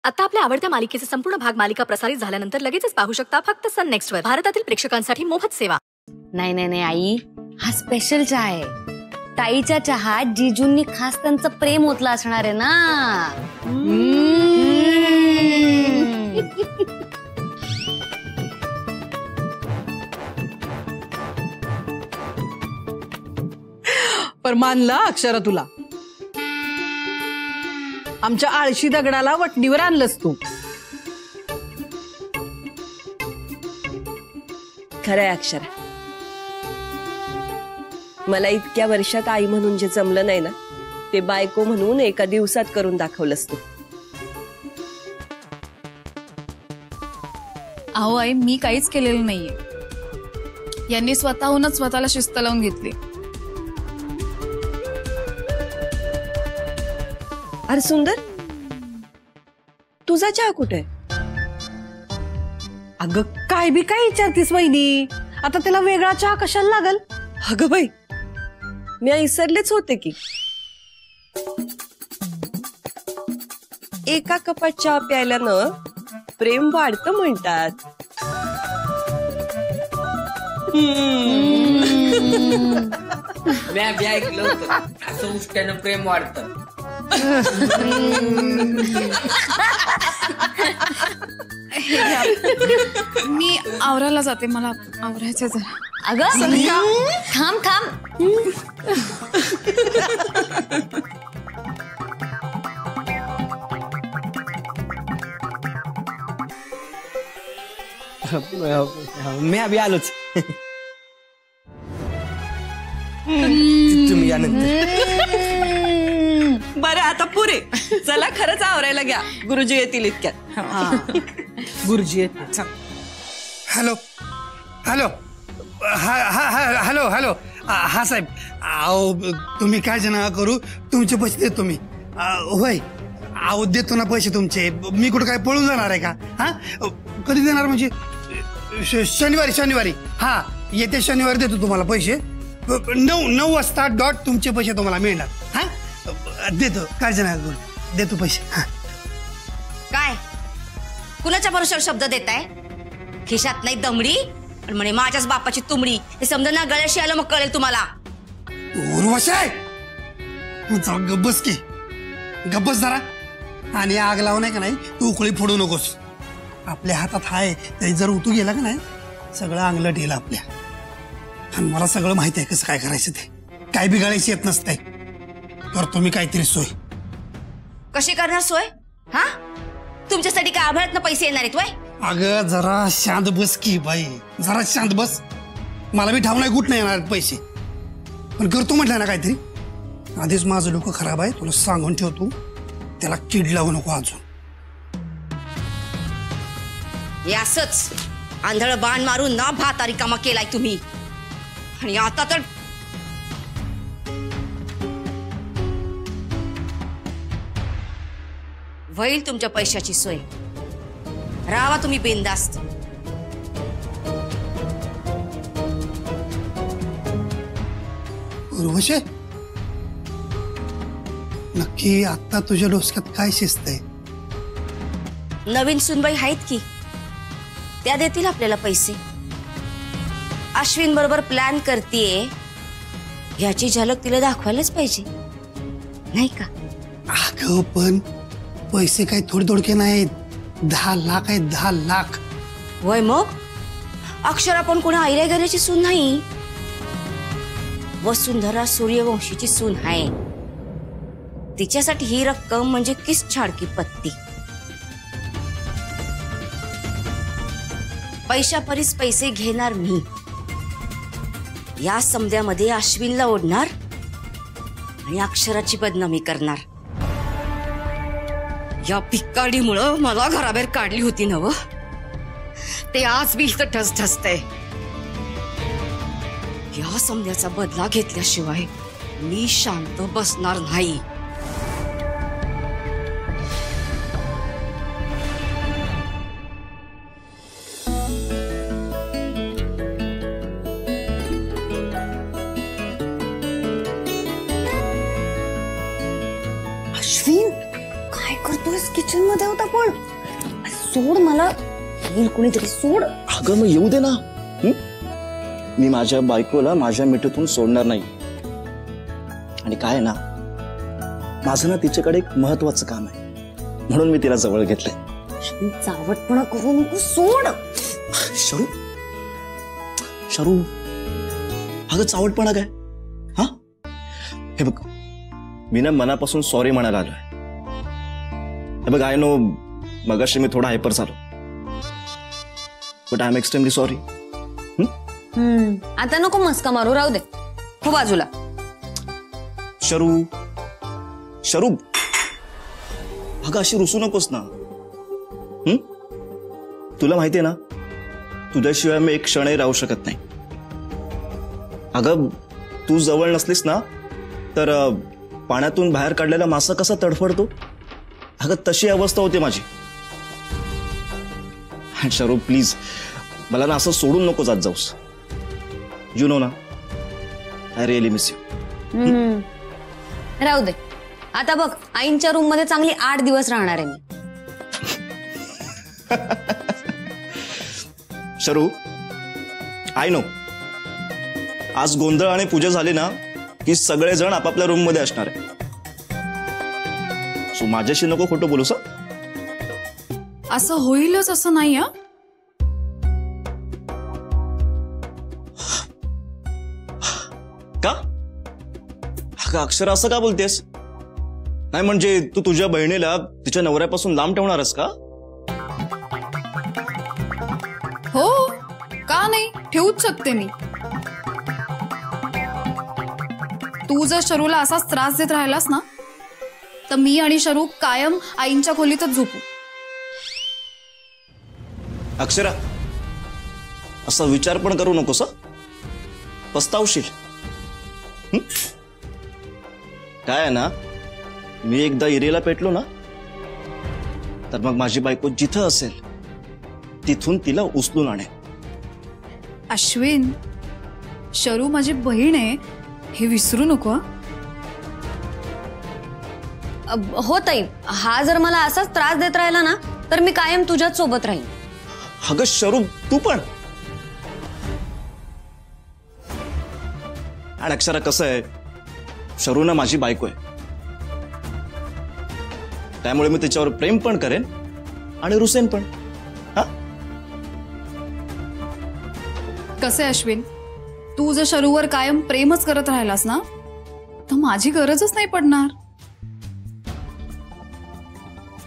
आता आपल्या आवडत्या मालिकेचे संपूर्ण भाग मालिका प्रसारित झाल्यानंतर लगेचच पाहू शकता फक्त सन नेक्स्ट वर. भारतातील प्रेक्षकांसाठी मोफत सेवा. नाही नाही नाही आई, हा स्पेशल चहा आहे. ताईच्या चहात जीजूंनी खास त्यांचं प्रेम ओतलं असणार आहे ना. पर मानला अक्षरा तुला. आमच्या आळशी दगडाला वटणीवर आणलंस तू. खरंय अक्षरा, मला इतक्या वर्षात आई म्हणून जे जमलं नाही ना ते बायको म्हणून एका दिवसात करून दाखवलंस तू. अहो आई, मी काहीच केलेलं नाहीये. यांनी स्वतःहूनच स्वतःला शिस्त लावून घेतली. अरे सुंदर, तुझा चहा कुठे? अगं काय बी काय विचारतीस वहिनी, आता त्याला वेगळा चहा कशाला लागल? अगं बाई, मी विसरलेच होते की. एका कपात चहा प्यायल्यानं प्रेम वाढतं म्हणतात. मी बी ऐकलं होतं, असं उष्ट्यानं प्रेम वाढतं. मी आवरायला जाते, मला आवरायचं जरा. अगं थांब थांब. मी अभी आलोच. तुम्ही यानंतर. बरं आता पुरे चला, खरंच आवरायला घ्या, गुरुजी येतील इतक्यात. गुरुजी. हॅलो हॅलो, हॅलो हॅलो, हा साहेब, अहो तुम्ही काय नका करू, तुमचे पैसे देतो मी. होय, अहो देतो ना पैसे तुमचे. मी कुठं काय पळून जाणार आहे का? हा, कधी देणार म्हणजे? शनिवारी. हा, येत्या शनिवारी देतो तुम्हाला पैसे. 9 वाजता डॉट तुमचे पैसे तुम्हाला मिळणार. हा, देतो, काय नका करू, देतो पैसे. हा. काय कुणाच्या भरोशावर शब्द देताय? खिशात नाही दमडी पण म्हणे माझ्याच बापाची तुमडी. हे समजा ना, गळ्याशी आलं मग कळेल तुम्हाला. उर्वशी, गब्बस की, गब्बस जरा. आणि आग लावू नाही का नाही, तू उकळी फोडू नकोस. आपल्या हातात आहे, तरी जर उतू गेला का नाही सगळं अंगलट येईल आपल्या. आणि मला सगळं माहिती आहे कसं काय करायचं ते. काय बिघाडायची येत नसते. करतो मी काहीतरी सोय. कशी करणार सोय? हा, तुमच्यासाठी काय आभाळातनं पैसे येणार आहेत वय? अगं जरा शांत बस की बाई, जरा शांत बस. मला बी ठाव नाही, कुठं नाही येणार पैसे, पण करतो म्हटलं ना काहीतरी. आधीच माझं डोकं खराब आहे, तुला सांगून ठेवतो. त्याला किड लावू नको अजून. हे असंच आंधळ बाण मारून ना भातारी कामा केलाय तुम्ही. आणि आता तर होईल तुमच्या पैशाची सोय. राहा तुम्ही बिनधास्त. उर्वशी, नक्की आता तुझ्या डोसक्यात काय शिस्त आहे? नवीन सुनबाई आहेत की, त्या देतील आपल्याला पैसे. अश्विन बरोबर प्लॅन करतीये, ह्याची झलक तिला दाखवायलाच पाहिजे नाही का? अगं पण पैसे काही थोडे थोडके नाहीत, 10 लाख आहेत, 10 लाख. वय मग अक्षरा पण कोणा आईरा घराची सून नाही. वसुंधरा सूर्यवंशीची सून आहे. तिच्यासाठी ही रक्कम म्हणजे किस छाडकी पत्ती. पैशापरीस पैसे घेणार मी. या समद्यामध्ये अश्विनला ओढणार आणि अक्षराची बदनामी करणार. या पिक्काडीमुळं मला घराबाहेर काढली होती नव, ते आज बी इथं ठसठसतंय. या समद्याचा बदला घेतल्याशिवाय मी शांत बसणार नाही. अश्विन, काय करतोयस किचन मध्ये? होता पण सोड मला, येईल कोणीतरी, सोड. अगं मग येऊ दे ना. मी माझ्या बायकोला माझ्या मिठीतून सोडणार नाही. आणि काय ना, माझं ना तिच्याकडे एक महत्वाचं काम आहे, म्हणून मी तिला जवळ घेतलंय. चावटपणा करू नको, सोड. शरू शरू अगं चावटपणा काय? हा हे बघ, मी ना मनापासून सॉरी म्हणायला आलोय. हे बघ, आय नो मगाशी मी थोडा हायपर झालो, but I am extremely sorry. आता नको मस्का मारू, राहू दे, हो बाजूला. शरू शरू अगं अशी रुसू नकोस ना. तुला माहितीये ना, तुझ्याशिवाय मी एक क्षणही राहू शकत नाही. अगं तू जवळ नसलीस ना तर पाण्यातून बाहेर काढलेला मासा कसा तडफडतो, अगं तशी अवस्था होती माझी. शरू प्लीज मला ना असं सोडून नको जात जाऊस. यू नो ना, आय रिअली मिस यू. राहू दे. आता बघ, आईंच्या रूम मध्ये चांगली 8 दिवस राहणार आहे मी. शरू आय नो, आज गोंधळ आणि पूजा झाली ना की सगळेजण आपापल्या रूम मध्ये असणार आहे. सो माझ्याशी नको खोटं बोलूस. असं होईलच असं नाही. का अगं अक्षरा असं का बोलतेस? नाही म्हणजे तू तुझ्या बहिणीला तिच्या नवऱ्यापासून लांब ठेवणारस का? हो, का नाही, ठेवूच शकते मी. तू जर शरूला असाच त्रास देत राहिलास ना तर मी आणि शरू कायम आईंच्या खोलीतच झोपू. अक्षरा असा विचार पण करू नकोस, पस्तावशील. काय आहे ना, मी एकदा इरेला पेटलो ना तर मग माझी बायको जिथं असेल तिथून तिला उचलून आणेल. अश्विन, शरू माझी बहीण आहे हे विसरू नको. हो ताई, हा जर मला असाच त्रास देत राहिला ना तर मी कायम तुझ्याच सोबत राहीन. अगं शरू तू पण. आणि अक्षरा कसं आहे, शरू ना माझी बायको आहे, त्यामुळे मी तिच्यावर प्रेम पण करेन आणि रुसेन पण. हा कसे अश्विन, तू जर शरूवर कायम प्रेमच करत राहिलास ना तर माझी गरजच नाही पडणार.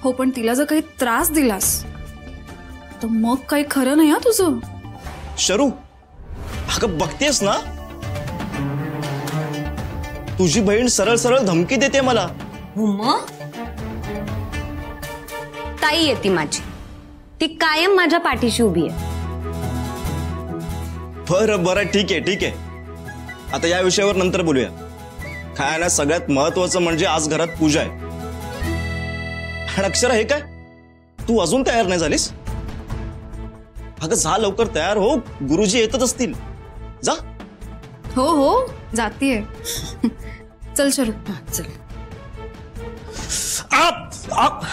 हो, पण तिला जर काही त्रास दिलास तर मग काही खरं नाही. तुझं शरू अगं बघतेस ना, तुझी बहीण सरळ सरळ धमकी देते मला. ताई येते माझी, ती कायम माझ्या पाठीशी उभी आहे. बरं बरं ठीक आहे ठीक आहे, आता या विषयावर नंतर बोलूया. काय ना, सगळ्यात महत्वाचं म्हणजे आज घरात पूजा आहे. आणि अक्षरा हे काय, तू अजून तयार नाही झालीस? अगं जा लवकर तयार हो, गुरुजी येतच असतील. जा. हो हो जातीये. चल शरू. चल. आप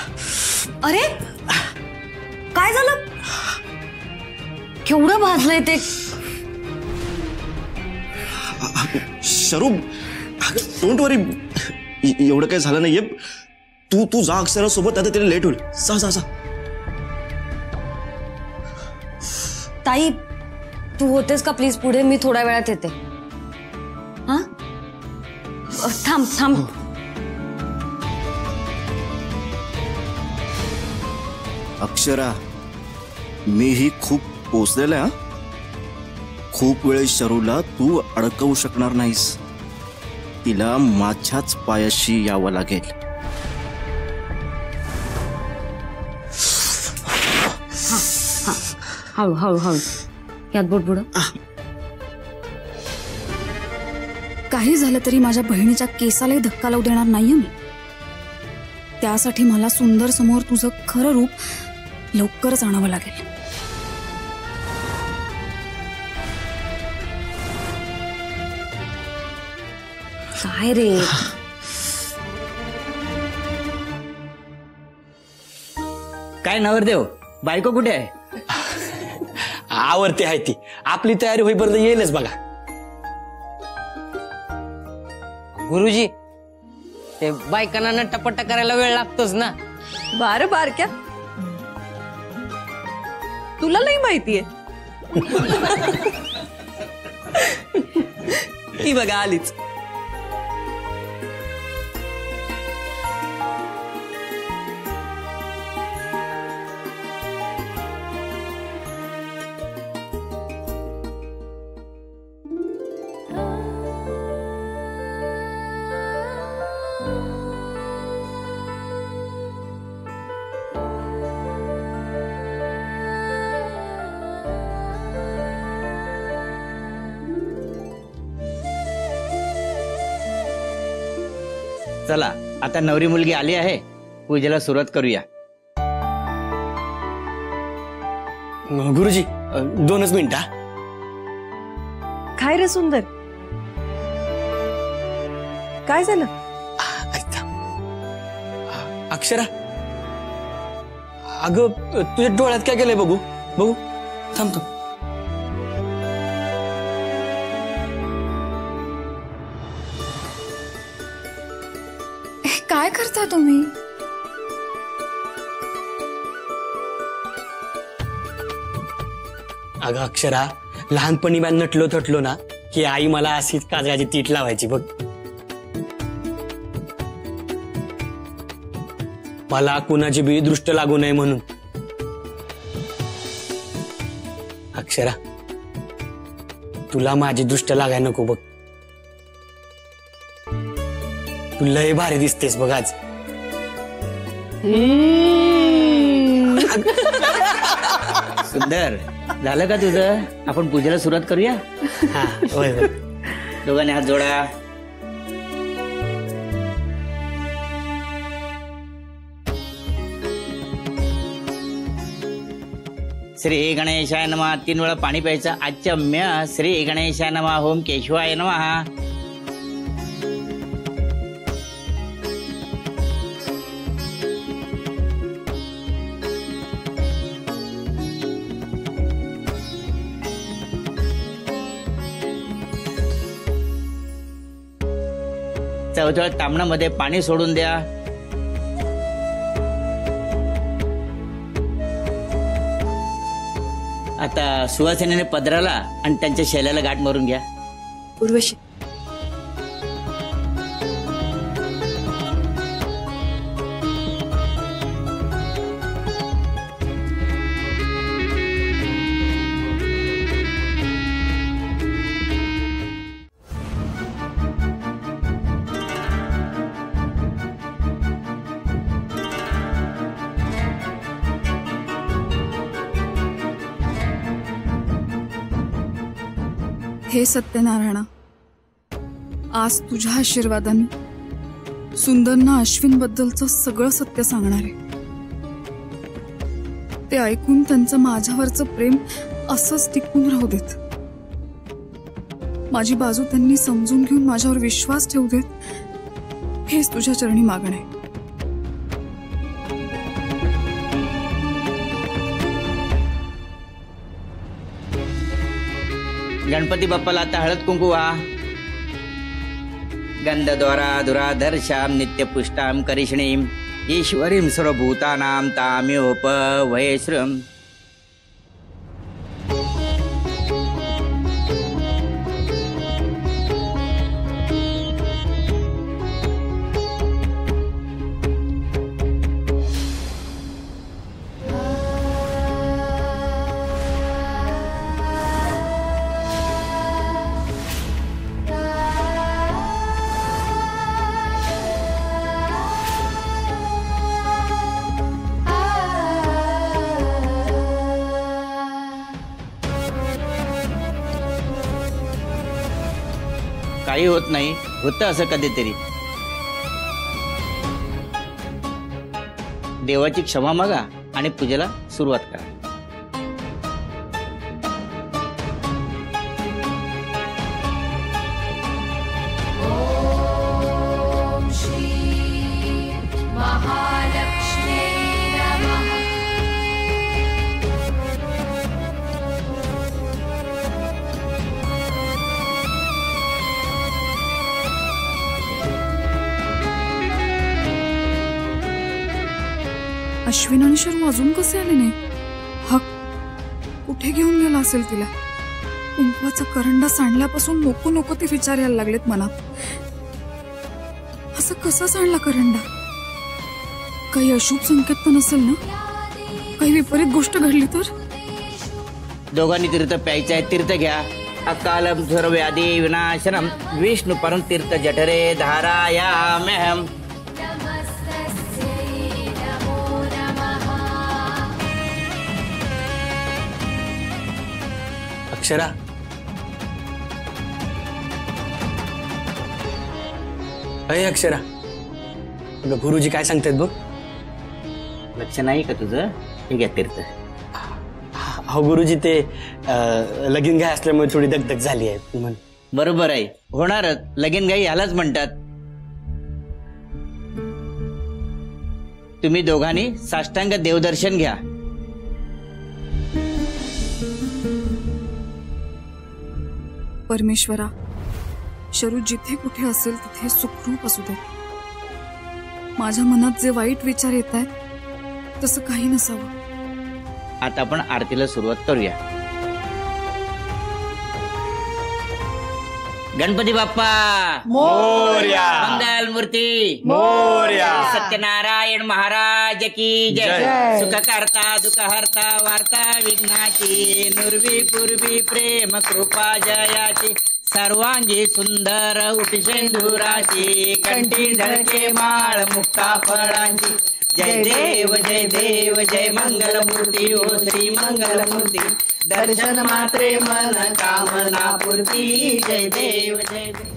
अरे काय झालं? केवढं भाजलंय ते. शरू डोंट वरी, एवढं काही झालं नाहीये. तू जा अक्षरा सोबत, आता तिला लेट होईल. जा जा जा. ताई तू होतेस का प्लीज पुढे, मी थोड्या वेळात येते. हा थांब थांब. अक्षरा मीही खूप पोचलेलं आहे. खूप वेळ शरूला तू अडकवू शकणार नाहीस. तिला माझ्याच पायाशी यावं लागेल. हळू हळू हळू, यात बोट बुड. काही झालं तरी माझ्या बहिणीच्या केसालाही धक्का लावू देणार नाहीये मी. त्यासाठी मला सुंदर समोर तुझं खरं रूप लवकरच आणावं लागेल. काय रे, काय नवरदेव, बायको कुठे आहे? आवरते आहे ती. आपली तयारी होईपर्यंत येईलच बघा. गुरुजी, ते बायकांना नट्टापट्टा करायला वेळ लागतोच ना. बार बारक्या, तुला नाही माहितीये. ती बघा आलीच. चला आता नवरी मुलगी आली आहे, पूजेला सुरुवात करूया. गुरुजी 2च मिनिट. काय रे सुंदर, काय झालं? अक्षरा, अगं तुझ्या डोळ्यात काय केलंय बघू बघू. थांब थांब. काय करता तुम्ही? अगं अक्षरा, लहानपणी मी नटलो थटलो ना की आई मला अशीच काजळाची तीट लावायची बघ. मला कुणाची बी दृष्ट लागू नये म्हणून. अक्षरा, तुला माझी दृष्ट लागाय नको बघ. तू लय भारी दिसतेस बघ आज. सुंदर, झालं का तुझं? आपण पूजेला सुरुवात करूया. हा होय होय. दोघांनी हात जोडा. श्री गणेशाय नमः. 3 वेळा पाणी प्यायचं. आचम्य श्री गणेशाय नमः. ओम केशवाय नमः. चौथ्या तांबणामध्ये पाणी सोडून द्या. आता सुवासिनीने पदराला आणि त्यांच्या शेल्याला गाठ मारून घ्या. उर्वशी, हे सत्यनारायणा, आज तुझ्या आशीर्वादाने सुंदरना अश्विन बद्दलचं सगळं सत्य सांगणार आहे. ते ऐकून त्यांचं माझ्यावरचं प्रेम असंच टिकून राहू देत. माझी बाजू त्यांनी समजून घेऊन माझ्यावर विश्वास ठेवू देत. हेच तुझ्या चरणी मागणं आहे. गणपती बाप्पाला आता हळद कुंकू व्हा. गंधद्वारा दुराधर्षाम नित्यपुष्टाम करिष्णीम ईश्वरीम सर्वभूतानां ताम्योपवयश्रम. काही होत नाही, होतं असं कधीतरी. देवाची क्षमा मागा आणि पूजेला सुरुवात करा. महालक्ष्मी नमः. अश्विन आणि शरू अजून कसे आले नाही? हा कुठे घेऊन गेला असेल तिला? कुंकवाचा करंडा सांडल्यापासून नको नको ते विचार यायला लागलेत मनात. असं कसा सांडला करंडा? काही अशुभ संकेत तर नसेल ना? काही विपरीत गोष्ट घडली तर? दोघांनी तीर्थ प्यायचं आहे, तीर्थ घ्या. अकालम व्याधी विनाशनम विष्णू परम तीर्थ जठरे धारायाम्यहम. अक्षरा, अय अक्षरा, अगं गुरुजी काय सांगतायत बघ. लक्ष नाही का तुझं? ठीक आहे तीर्थ. हो गुरुजी, ते लगीन घाई असल्यामुळे थोडी दगदग झाली आहे म्हण. बरोबर आहे, होणारच. लगीन घाई ह्यालाच म्हणतात. तुम्ही दोघांनी साष्टांग देवदर्शन घ्या. परमेश्वरा, शरू जिथे कुठे असेल तिथे सुखरूप असू दे. माझ्या मनात जे वाईट विचार येत आहेत तसं काही नसावं. आता आपण आरतीला सुरुवात करूया. गणपती बाप्पा मोरया, मंगल मूर्ती मोरया, सत्यनारायण महाराज की जय. सुख करता दुःख हरता वार्ता विघ्नाची, नुर्वी पूर्वी प्रेम कृपा जयाची, सर्वांगी सुंदर उपशेंदुराची, कंठी झळके माळ मुक्ता फळांची. जय देव जय देव जय मंगल मूर्ती ओ श्री मंगल मूर्ती, दर्शन मात्रे मन कामना पूर्ती. जय देव जय देव.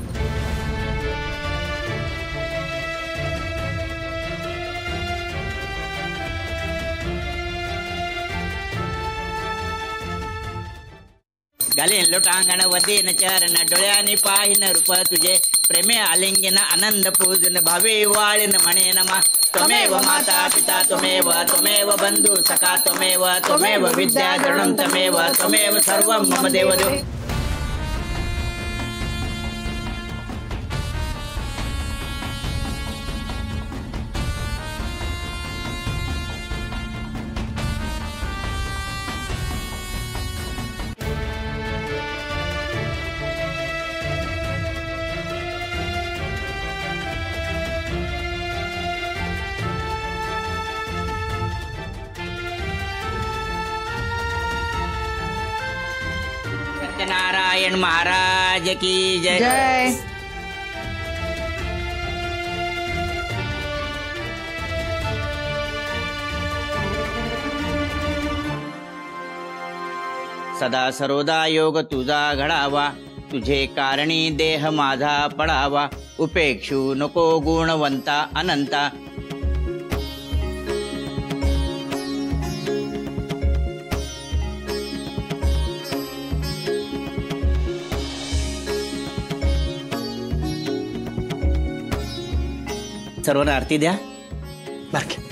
घालेन लोटांगण वदेन चरण, डोळ्याने पाहिन रूप तुझे, प्रेमे आलिंगन आनंद पूजन, भावे वाळीन म्हणे नमा. त्वमेव माता पिता त्वमेव, त्वमेव बंधू सखा त्वमेव, त्वमेव विद्या द्रढं त्वमेव, त्वमेव सर्वं मम देवदेव. सत्यनारायण महाराज की जय. सदा सर्वदा योग तुझा घडावा, तुझे कारणी देह माझा पडावा, उपेक्षू नको गुणवंता अनंता. सर्वांना आरती द्या. बारके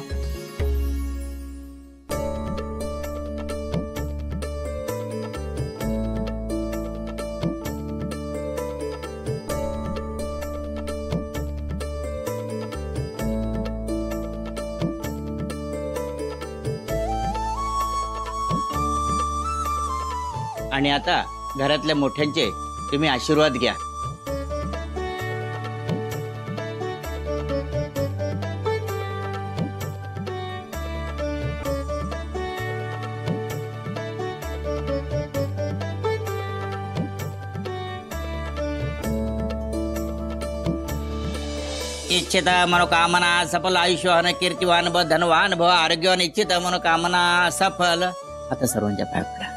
आणि आता घरातल्या मोठ्यांचे तुम्ही आशीर्वाद घ्या. इच्छित मनोकामना सफल, आयुष्यवान कीर्तिवान भ, धनवान भ, आरोग्यवान. इच्छित मनोकामना सफल. आता सर्वांच्या पाय पडा.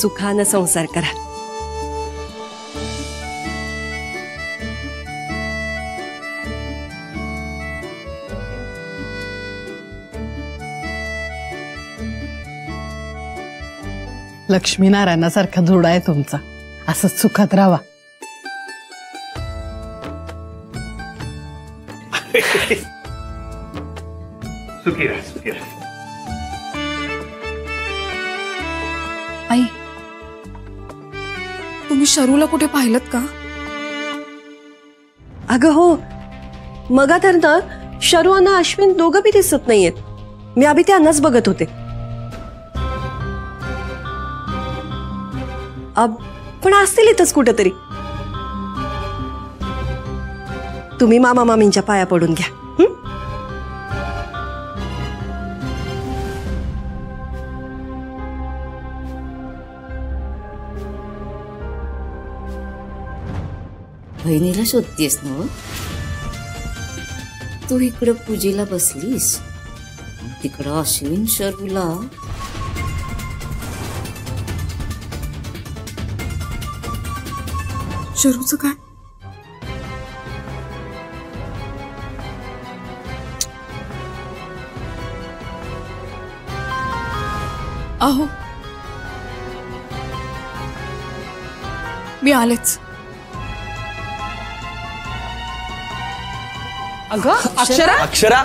सुखानं संसार करा. लक्ष्मीनारायणासारखा जोडा आहे तुमचा, असंच सुखात राहा. सुखी राहा, सुखी राहा. तुम्ही शरूला कुठे पाहिलत का? अगं हो, मगा तर ना शरू आणि अश्विन दोघं बी दिसत नाहीयेत. मी आधी त्यांनाच बघत होते. पण असतील इथंच कुठेतरी. तुम्ही मामा मामींच्या पाया पडून घ्या. बहिणीला शोधतेस ना? तू इकडं पूजेला बसलीस, तिकडं अश्विन शरूला. शरूचं काय? अहो मी आलेच. अगं अक्षरा, अक्षरा